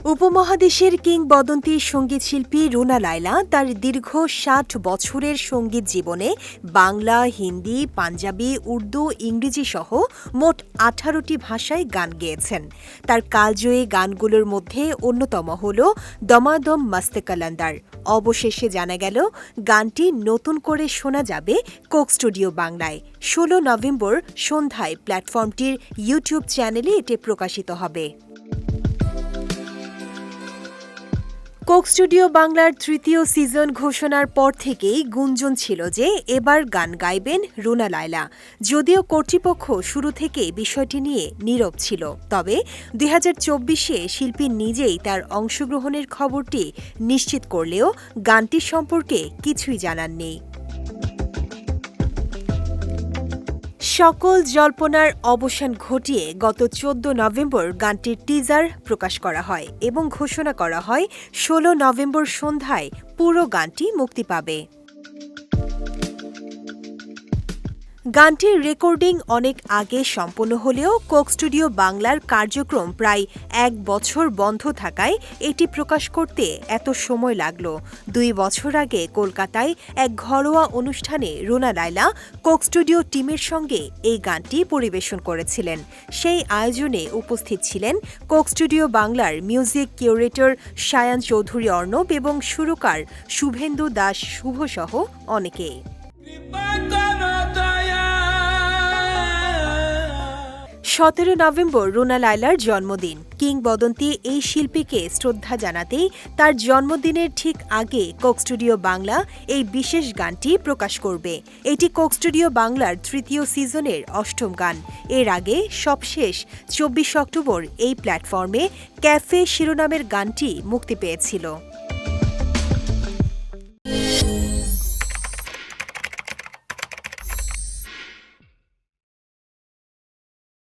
উপমহাদেশের কিংবদন্তি সঙ্গীতশিল্পী রুনা লায়লা তার দীর্ঘ ৬০ বছরের সঙ্গীত জীবনে বাংলা, হিন্দি, পাঞ্জাবি, উর্দু, ইংরেজি সহ মোট ১৮টি ভাষায় গান গেয়েছেন। তার কালজয়ী গানগুলোর মধ্যে অন্যতম হল দমাদম মস্তে কালান্দার। অবশেষে জানা গেল গানটি নতুন করে শোনা যাবে কোক স্টুডিও বাংলায়। ১৬ নভেম্বর সন্ধ্যায় প্ল্যাটফর্মটির ইউটিউব চ্যানেলে এটি প্রকাশিত হবে। কোক স্টুডিও বাংলার তৃতীয় সিজন ঘোষণার পর থেকেই গুঞ্জন ছিল যে এবার গান গাইবেন রুনা লায়লা। যদিও কর্তৃপক্ষ শুরু থেকে বিষয়টি নিয়ে নীরব ছিল, তবে ২০২৪-এ শিল্পী নিজেই তার অংশগ্রহণের খবরটি নিশ্চিত করলেও গানটি সম্পর্কে কিছুই জানাননি। সকল জল্পনার অবসান ঘটিয়ে গত ১৪ নভেম্বর গানটির টিজার প্রকাশ করা হয় এবং ঘোষণা করা হয় ১৬ নভেম্বর সন্ধ্যায় পুরো গানটি মুক্তি পাবে। গানটির রেকর্ডিং অনেক আগে সম্পন্ন হলেও কোক স্টুডিও বাংলার কার্যক্রম প্রায় ১ বছর বন্ধ থাকায় এটি প্রকাশ করতে এত সময় লাগল। ২ বছর আগে কলকাতায় এক ঘরোয়া অনুষ্ঠানে রুনা লায়লা কোক স্টুডিও টিমের সঙ্গে এই গানটি পরিবেশন করেছিলেন। সেই আয়োজনে উপস্থিত ছিলেন কোক স্টুডিও বাংলার মিউজিক কিউরেটর সায়ান চৌধুরী অর্ণব এবং সুরকার শুভেন্দু দাস শুভসহ অনেকেই। ১৭ নভেম্বর রুনা লায়লার জন্মদিন। কিংবদন্তি এই শিল্পীকে শ্রদ্ধা জানাতেই তার জন্মদিনের ঠিক আগে কোক স্টুডিও বাংলা এই বিশেষ গানটি প্রকাশ করবে। এটি কোক স্টুডিও বাংলার তৃতীয় সিজনের ৮ম গান। এর আগে সবশেষ ২৪ অক্টোবর এই প্ল্যাটফর্মে ক্যাফে শিরোনামের গানটি মুক্তি পেয়েছিল।